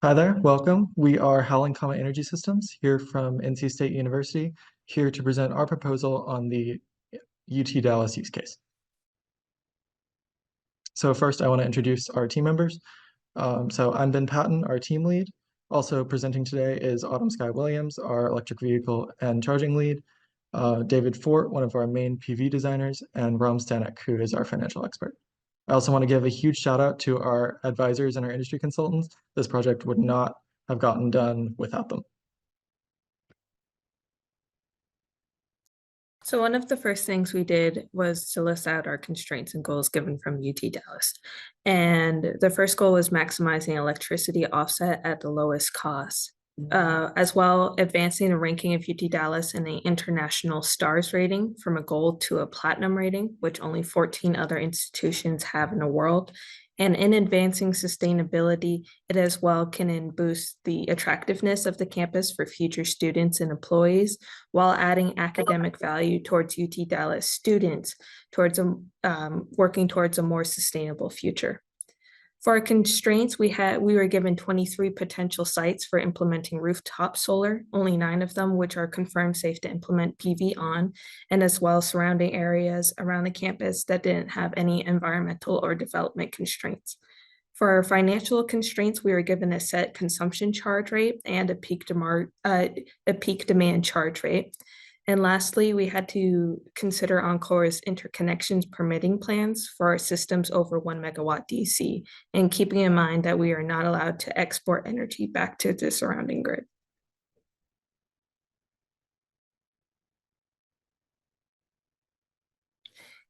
Hi there, welcome. We are Howling Comet Energy Systems here from NC State University, here to present our proposal on the UT Dallas use case. So first, I want to introduce our team members. So I'm Ben Patton, our team lead. Also presenting today is Autumn Sky Williams, our electric vehicle and charging lead, David Fort, one of our main PV designers, and Ram Stanek, who is our financial expert. I also want to give a huge shout out to our advisors and our industry consultants. This project would not have gotten done without them. So one of the first things we did was to list out our constraints and goals given from UT Dallas. And the first goal was maximizing electricity offset at the lowest cost. As well, advancing the ranking of UT Dallas in the international STARS rating from a gold to a platinum rating, which only 14 other institutions have in the world. And in advancing sustainability, it as well can boost the attractiveness of the campus for future students and employees, while adding academic value towards UT Dallas students towards working towards a more sustainable future. For our constraints, we were given 23 potential sites for implementing rooftop solar, only 9 of them which are confirmed safe to implement PV on, and as well surrounding areas around the campus that didn't have any environmental or development constraints. For our financial constraints, we were given a set consumption charge rate and a peak demand charge rate. And lastly, we had to consider Encore's interconnections permitting plans for our systems over 1 megawatt DC, and keeping in mind that we are not allowed to export energy back to the surrounding grid.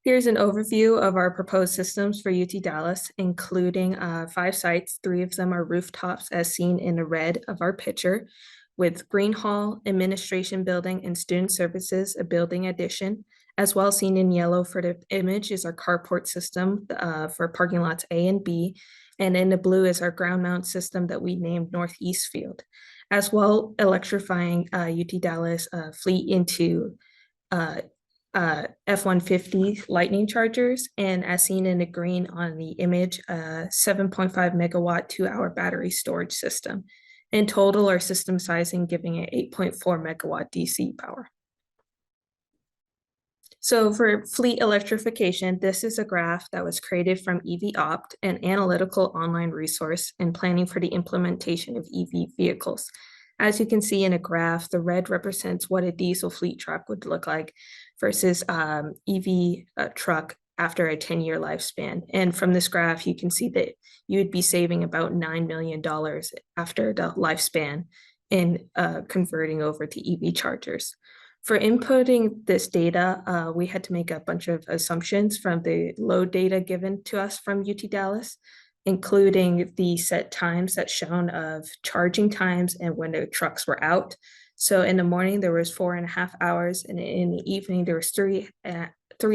Here's an overview of our proposed systems for UT Dallas, including 5 sites. 3 of them are rooftops as seen in the red of our picture, with Green Hall, Administration Building, and Student Services, a building addition. As well, seen in yellow for the image is our carport system for parking lots A and B. And in the blue is our ground mount system that we named Northeast Field. As well, electrifying UT Dallas fleet into F-150 lightning chargers, and as seen in the green on the image, a 7.5 megawatt 2-hour battery storage system. In total, our system sizing giving it 8.4 megawatt DC power. So for fleet electrification, this is a graph that was created from EVOpt, an analytical online resource in planning for the implementation of EV vehicles. As you can see in a graph, the red represents what a diesel fleet truck would look like versus EV truck after a 10-year lifespan. And from this graph, you can see that you would be saving about $9 million after the lifespan in converting over to EV chargers. For inputting this data, we had to make a bunch of assumptions from the load data given to us from UT Dallas, including the set times that's shown of charging times and when the trucks were out. So in the morning, there was 4.5 hours, and in the evening, there was 3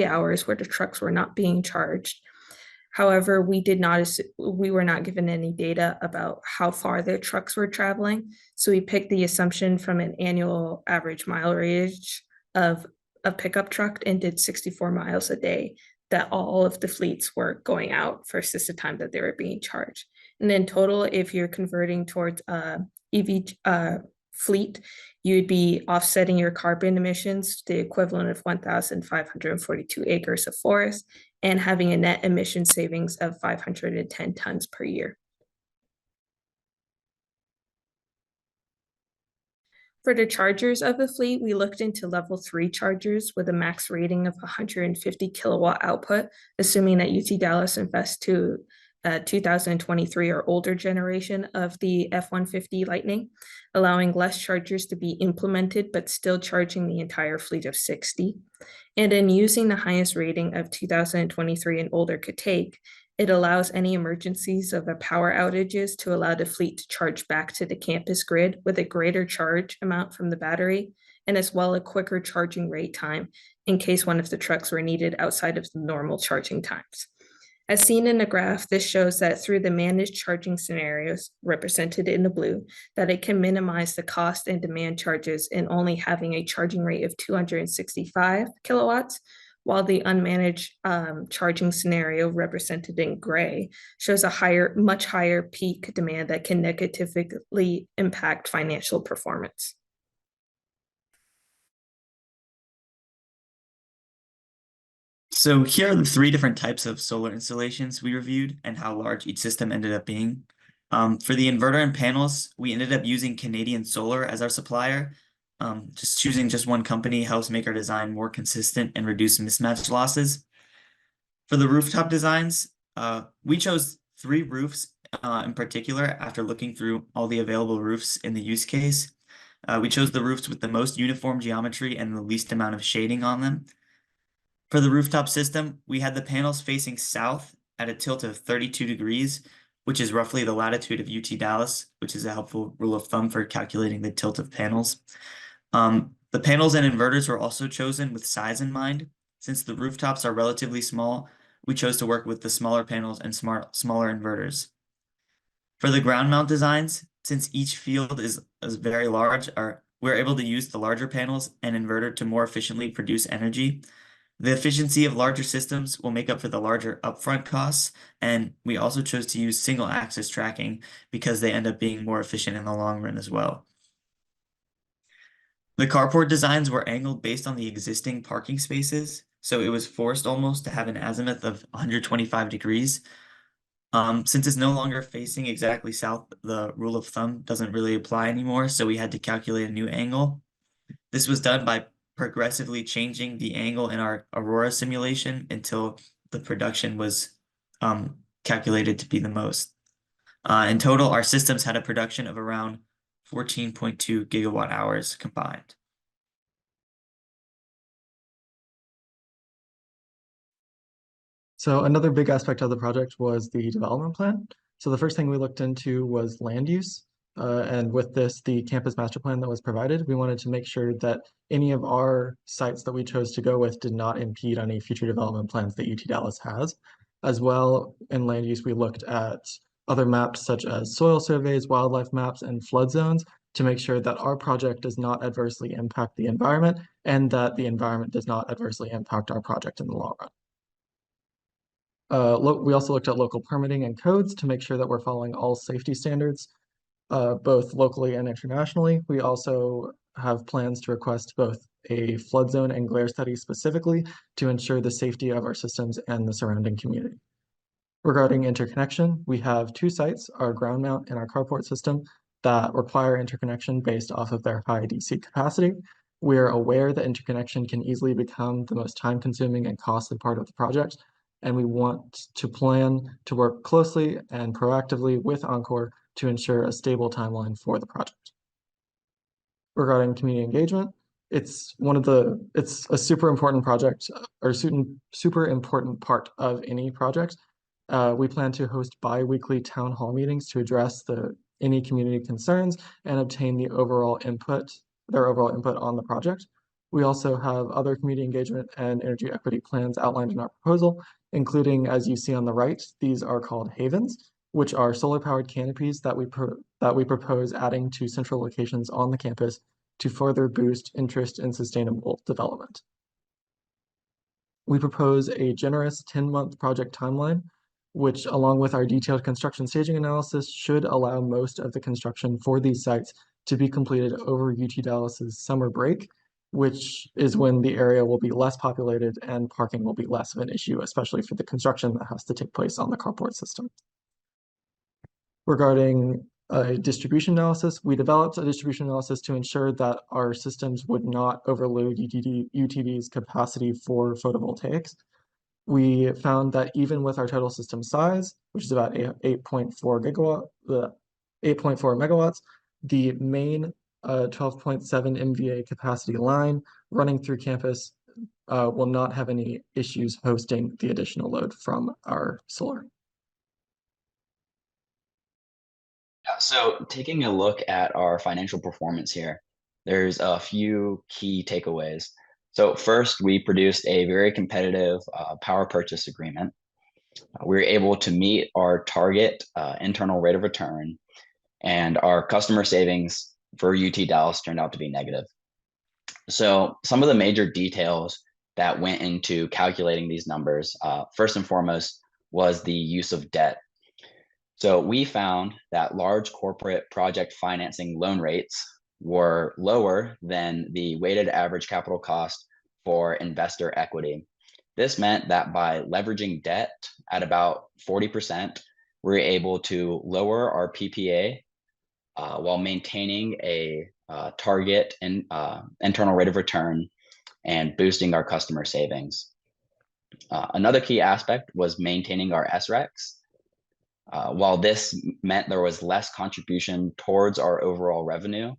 hours where the trucks were not being charged. However, we were not given any data about how far the trucks were traveling. So we picked the assumption from an annual average mileage of a pickup truck and did 64 miles a day, that all of the fleets were going out versus the time that they were being charged. And in total, if you're converting towards EV fleet, you'd be offsetting your carbon emissions, the equivalent of 1,542 acres of forest, and having a net emission savings of 510 tons per year. For the chargers of the fleet, we looked into level 3 chargers with a max rating of 150 kilowatt output, assuming that UT Dallas invests to 2023 or older generation of the F-150 Lightning, allowing less chargers to be implemented, but still charging the entire fleet of 60. And in using the highest rating of 2023 and older could take, it allows any emergencies of a power outages to allow the fleet to charge back to the campus grid with a greater charge amount from the battery, and as well a quicker charging rate time in case one of the trucks were needed outside of the normal charging times. As seen in the graph, this shows that through the managed charging scenarios represented in the blue, that it can minimize the cost and demand charges in only having a charging rate of 265 kilowatts, while the unmanaged charging scenario represented in gray shows a much higher peak demand that can negatively impact financial performance. So here are the 3 different types of solar installations we reviewed and how large each system ended up being. For the inverter and panels, we ended up using Canadian Solar as our supplier. Just choosing just one company helps make our design more consistent and reduce mismatch losses. For the rooftop designs, we chose 3 roofs in particular after looking through all the available roofs in the use case. We chose the roofs with the most uniform geometry and the least amount of shading on them. For the rooftop system, we had the panels facing south at a tilt of 32 degrees, which is roughly the latitude of UT Dallas, which is a helpful rule of thumb for calculating the tilt of panels. The panels and inverters were also chosen with size in mind. Since the rooftops are relatively small, we chose to work with the smaller panels and smaller inverters. For the ground mount designs, since each field is very large, we're able to use the larger panels and inverter to more efficiently produce energy. The efficiency of larger systems will make up for the larger upfront costs, and we also chose to use single axis tracking because they end up being more efficient in the long run as well. The carport designs were angled based on the existing parking spaces, so it was forced almost to have an azimuth of 125 degrees. Since it's no longer facing exactly south, the rule of thumb doesn't really apply anymore, so we had to calculate a new angle. This was done by progressively changing the angle in our Aurora simulation until the production was calculated to be the most. In total, our systems had a production of around 14.2 gigawatt hours combined. So another big aspect of the project was the development plan. So the first thing we looked into was land use. And with this, the campus master plan that was provided, we wanted to make sure that any of our sites that we chose to go with did not impede on any future development plans that UT Dallas has. As well, in land use, we looked at other maps such as soil surveys, wildlife maps, and flood zones to make sure that our project does not adversely impact the environment and that the environment does not adversely impact our project in the long run. We also looked at local permitting and codes to make sure that we're following all safety standards, both locally and internationally. We also have plans to request both a flood zone and glare study specifically to ensure the safety of our systems and the surrounding community. Regarding interconnection, we have 2 sites, our ground mount and our carport system, that require interconnection based off of their high DC capacity. We're aware that interconnection can easily become the most time-consuming and costly part of the project, and we want to plan to work closely and proactively with Oncor to ensure a stable timeline for the project. Regarding community engagement, it's a super important project or super important part of any project. We plan to host bi-weekly town hall meetings to address any community concerns and obtain their overall input on the project. We also have other community engagement and energy equity plans outlined in our proposal, including, as you see on the right, these are called havens, which are solar-powered canopies that we propose adding to central locations on the campus to further boost interest in sustainable development. We propose a generous 10-month project timeline, which, along with our detailed construction staging analysis, should allow most of the construction for these sites to be completed over UT Dallas's summer break, which is when the area will be less populated and parking will be less of an issue, especially for the construction that has to take place on the carport system. Regarding a distribution analysis, we developed a distribution analysis to ensure that our systems would not overload UTD's capacity for photovoltaics. We found that even with our total system size, which is about 8.4 megawatts, the main 12.7 MVA capacity line running through campus will not have any issues hosting the additional load from our solar. Yeah, so taking a look at our financial performance here, there's a few key takeaways. So first, we produced a very competitive power purchase agreement. We were able to meet our target internal rate of return, and our customer savings for UT Dallas turned out to be negative. So some of the major details that went into calculating these numbers. First and foremost was the use of debt. So we found that large corporate project financing loan rates were lower than the weighted average capital cost for investor equity. This meant that by leveraging debt at about 40%, we were able to lower our PPA while maintaining a target and internal rate of return and boosting our customer savings. Another key aspect was maintaining our SRECs. While this meant there was less contribution towards our overall revenue,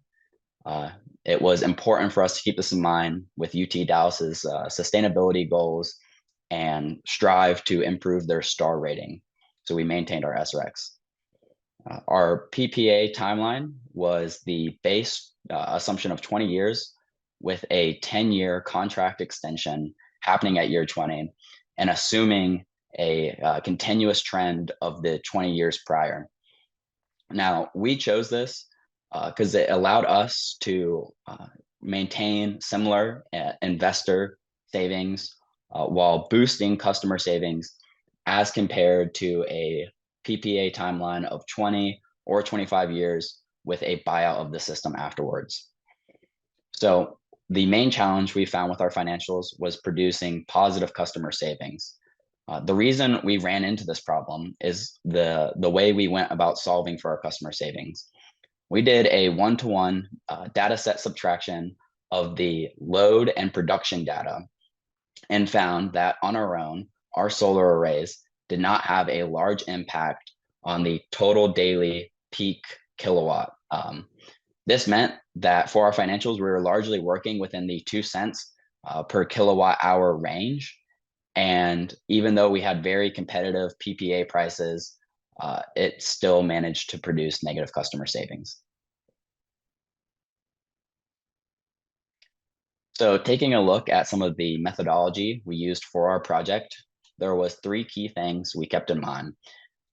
it was important for us to keep this in mind with UT Dallas's sustainability goals and strive to improve their star rating. So we maintained our SRECs. Our PPA timeline was the base assumption of 20 years with a 10-year contract extension happening at year 20 and assuming a continuous trend of the 20 years prior. Now, we chose this because it allowed us to maintain similar investor savings while boosting customer savings as compared to a PPA timeline of 20 or 25 years with a buyout of the system afterwards. So the main challenge we found with our financials was producing positive customer savings. The reason we ran into this problem is the way we went about solving for our customer savings. We did a one-to-one data set subtraction of the load and production data and found that on our own, our solar arrays did not have a large impact on the total daily peak kilowatt. This meant that for our financials, we were largely working within the 2 cents per kilowatt hour range. And even though we had very competitive PPA prices, it still managed to produce negative customer savings. So taking a look at some of the methodology we used for our project, there was 3 key things we kept in mind.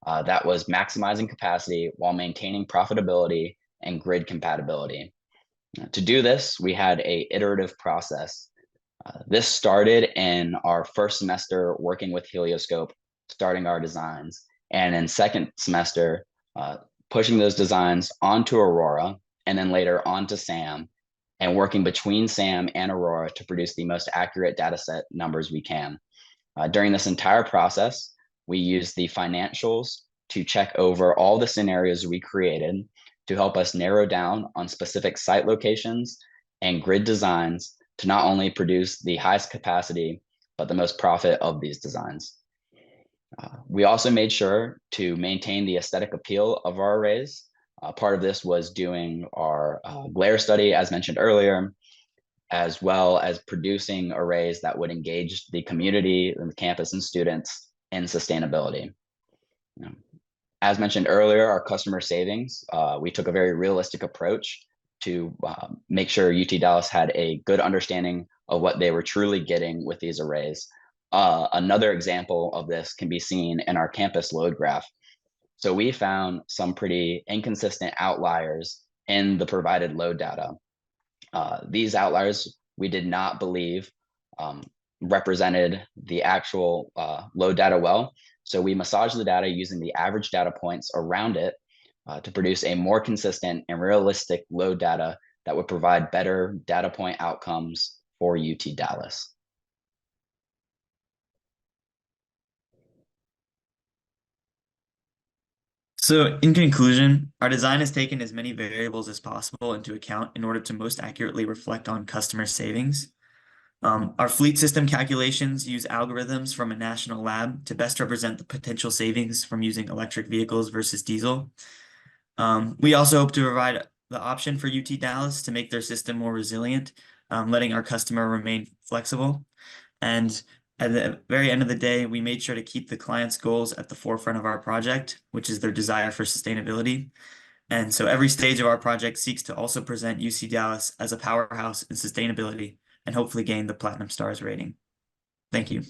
That was maximizing capacity while maintaining profitability and grid compatibility. To do this, we had an iterative process. This started in our first semester working with Helioscope, starting our designs, and in second semester, pushing those designs onto Aurora, and then later onto SAM, and working between SAM and Aurora to produce the most accurate data set numbers we can. During this entire process, we used the financials to check over all the scenarios we created to help us narrow down on specific site locations and grid designs to not only produce the highest capacity, but the most profit of these designs. We also made sure to maintain the aesthetic appeal of our arrays. Part of this was doing our glare study, as mentioned earlier, as well as producing arrays that would engage the community and the campus and students in sustainability. As mentioned earlier, our customer savings, we took a very realistic approach to make sure UT Dallas had a good understanding of what they were truly getting with these arrays. Another example of this can be seen in our campus load graph. So we found some pretty inconsistent outliers in the provided load data. These outliers we did not believe represented the actual load data well. So we massaged the data using the average data points around it to produce a more consistent and realistic load data that would provide better data point outcomes for UT Dallas. So in conclusion, our design has taken as many variables as possible into account in order to most accurately reflect on customer savings. Our fleet system calculations use algorithms from a national lab to best represent the potential savings from using electric vehicles versus diesel. We also hope to provide the option for UT Dallas to make their system more resilient, letting our customer remain flexible. And at the very end of the day, we made sure to keep the client's goals at the forefront of our project, which is their desire for sustainability. And so every stage of our project seeks to also present UC Dallas as a powerhouse in sustainability and hopefully gain the Platinum Stars rating. Thank you.